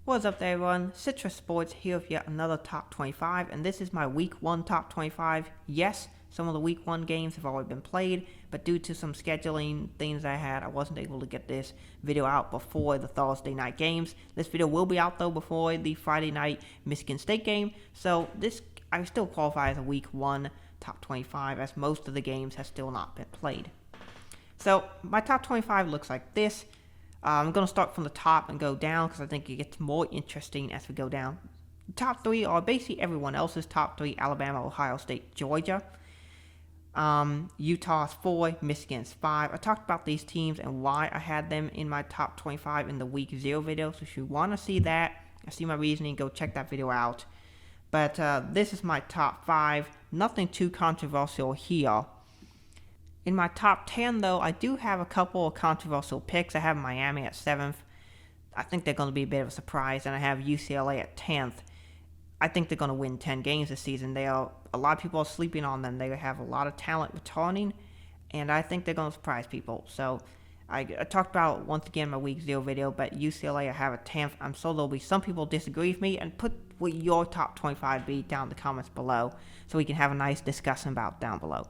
What's up there everyone, Citrus Sports here with yet another top 25, and this is my week 1 top 25. Yes, some of the week 1 games have already been played, but due to some scheduling things I had, I wasn't able to get this video out before the Thursday night games. This video will be out though before the Friday night Michigan State game, so this I still qualify as a week 1 top 25 as most of the games have still not been played. So my top 25 looks like this. I'm going to start from the top and go down because I think it gets more interesting as we go down. The top 3 are basically everyone else's top 3: Alabama, Ohio State, Georgia. Utah's 4, Michigan's 5. I talked about these teams and why I had them in my top 25 in the week 0 video. So if you want to see that, see my reasoning, go check that video out. But this is my top 5. Nothing too controversial here. In my top 10, though, I do have a couple of controversial picks. I have Miami at 7th. I think they're going to be a bit of a surprise. And I have UCLA at 10th. I think they're going to win 10 games this season. A lot of people are sleeping on them. They have a lot of talent returning. And I think they're going to surprise people. So I talked about, once again, my week 0 video. But UCLA I have at 10th. I'm sure there'll be some people disagree with me. And put what your top 25 be down in the comments below. So we can have a nice discussion about down below.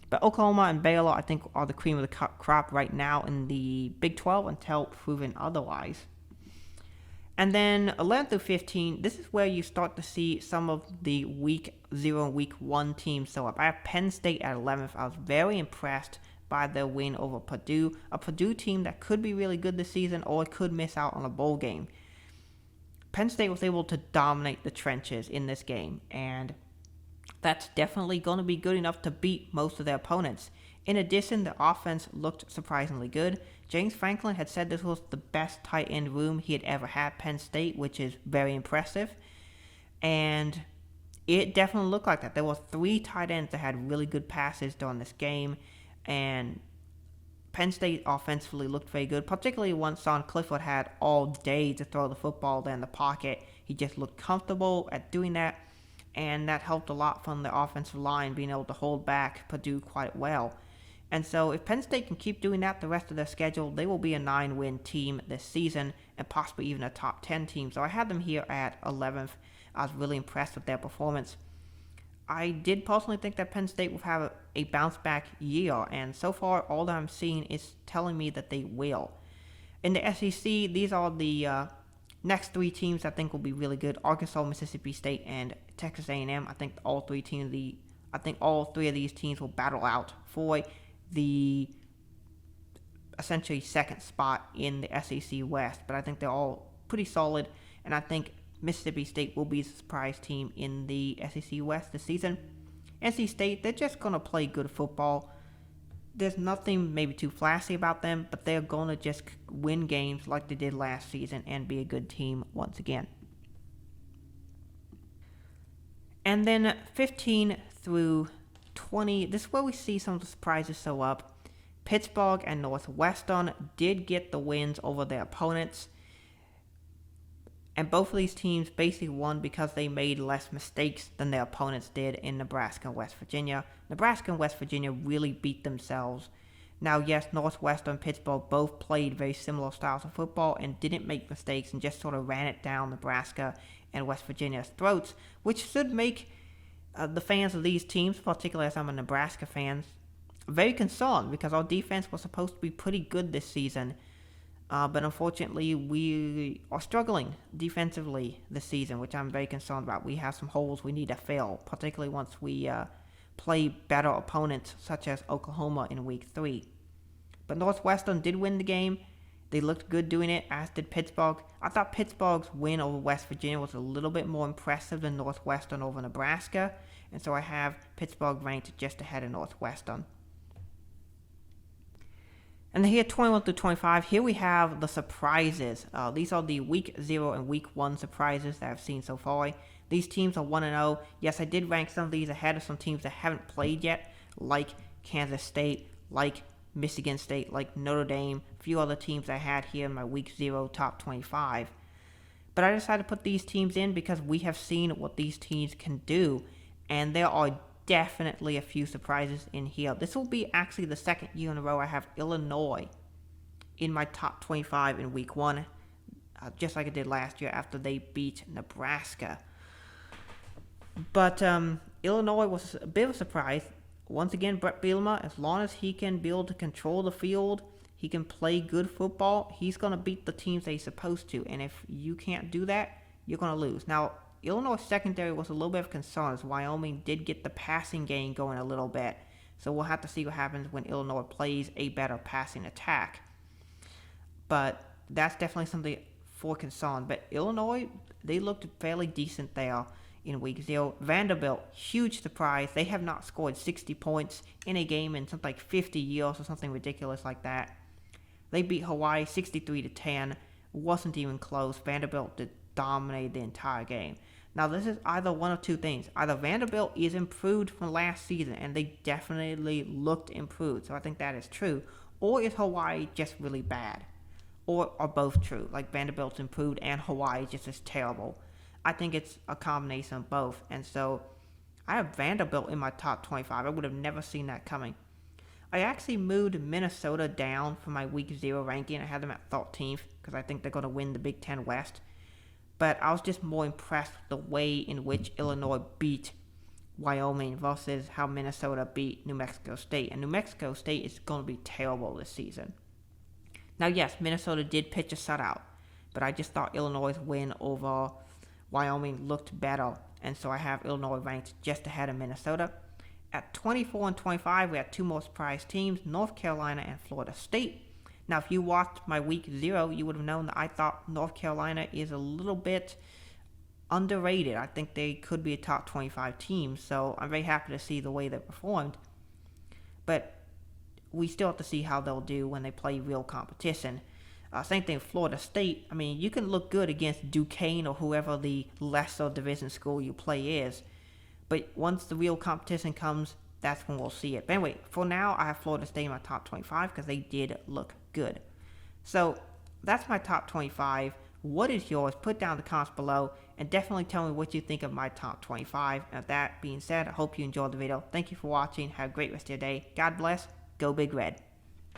But Oklahoma and Baylor, I think, are the cream of the crop right now in the Big 12 until proven otherwise. And then 11 through 15, this is where you start to see some of the week 0 and week 1 teams show up. I have Penn State at 11th. I was very impressed by their win over Purdue, a Purdue team that could be really good this season or could miss out on a bowl game. Penn State was able to dominate the trenches in this game, and that's definitely going to be good enough to beat most of their opponents. In addition, the offense looked surprisingly good. James Franklin had said this was the best tight end room he had ever had at Penn State, which is very impressive. And it definitely looked like that. There were 3 tight ends that had really good passes during this game. And Penn State offensively looked very good, particularly once Sean Clifford had all day to throw the football there in the pocket. He just looked comfortable at doing that. And that helped a lot from the offensive line being able to hold back Purdue quite well. And so if Penn State can keep doing that the rest of their schedule, they will be a 9-win team this season and possibly even a top 10 team. So I had them here at 11th. I was really impressed with their performance. I did personally think that Penn State will have a bounce back year, and so far all that I'm seeing is telling me that they will. In the SEC, these are the next 3 teams I think will be really good: Arkansas, Mississippi State, and Texas A&M. I think all 3 of these teams will battle out for the essentially second spot in the SEC West. But I think they're all pretty solid, and I think Mississippi State will be the surprise team in the SEC West this season. NC State, they're just going to play good football. There's nothing maybe too flashy about them, but they're going to just win games like they did last season and be a good team once again. And then 15 through 20, this is where we see some of the surprises show up. Pittsburgh and Northwestern did get the wins over their opponents. And both of these teams basically won because they made less mistakes than their opponents did in Nebraska and West Virginia. Nebraska and West Virginia really beat themselves. Now, yes, Northwestern and Pittsburgh both played very similar styles of football and didn't make mistakes and just sort of ran it down Nebraska and West Virginia's throats, which should make the fans of these teams, particularly as I'm a Nebraska fan, very concerned because our defense was supposed to be pretty good this season. But unfortunately, we are struggling defensively this season, which I'm very concerned about. We have some holes we need to fill, particularly once we play better opponents such as Oklahoma in week 3. But Northwestern did win the game. They looked good doing it, as did Pittsburgh. I thought Pittsburgh's win over West Virginia was a little bit more impressive than Northwestern over Nebraska, and so I have Pittsburgh ranked just ahead of Northwestern. And here, 21 through 25, here we have the surprises. These are the week 0 and week 1 surprises that I've seen so far. These teams are 1-0. Yes, I did rank some of these ahead of some teams that haven't played yet, like Kansas State, like Michigan State, like Notre Dame, a few other teams I had here in my week 0 top 25. But I decided to put these teams in because we have seen what these teams can do, and there are definitely a few surprises in here. This will be actually the second year in a row I have Illinois in my top 25 in week 1. just like it did last year after they beat Nebraska. But Illinois was a bit of a surprise. Once again, Brett Bielema, as long as he can be able to control the field, he can play good football, he's going to beat the teams that he's supposed to. And if you can't do that, you're going to lose. Now, Illinois secondary was a little bit of concern as Wyoming did get the passing game going a little bit. So we'll have to see what happens when Illinois plays a better passing attack. But that's definitely something for concern. But Illinois, they looked fairly decent there in week 0. Vanderbilt, huge surprise. They have not scored 60 points in a game in something like 50 years or something ridiculous like that. They beat Hawaii 63-10. Wasn't even close. Vanderbilt dominated the entire game. Now, this is either one of two things. Either Vanderbilt is improved from last season, and they definitely looked improved, so I think that is true. Or is Hawaii just really bad? Or are both true? Like Vanderbilt's improved and Hawaii just is terrible. I think it's a combination of both. And so I have Vanderbilt in my top 25. I would have never seen that coming. I actually moved Minnesota down from my week 0 ranking. I had them at 13th because I think they're going to win the Big Ten West. But I was just more impressed with the way in which Illinois beat Wyoming versus how Minnesota beat New Mexico State. And New Mexico State is going to be terrible this season. Now, yes, Minnesota did pitch a shutout, but I just thought Illinois' win over Wyoming looked better, and so I have Illinois ranked just ahead of Minnesota. At 24 and 25, we had two more surprise teams, North Carolina and Florida State. Now, if you watched my week 0, you would have known that I thought North Carolina is a little bit underrated. I think they could be a top 25 team, so I'm very happy to see the way they performed. But we still have to see how they'll do when they play real competition. Same thing with Florida State. I mean, you can look good against Duquesne or whoever the lesser division school you play is. But once the real competition comes, that's when we'll see it. But anyway, for now, I have Florida State in my top 25 because they did look good. So that's my top 25. What is yours? Put down in the comments below and definitely tell me what you think of my top 25. And with that being said, I hope you enjoyed the video. Thank you for watching. Have a great rest of your day. God bless. Go Big Red.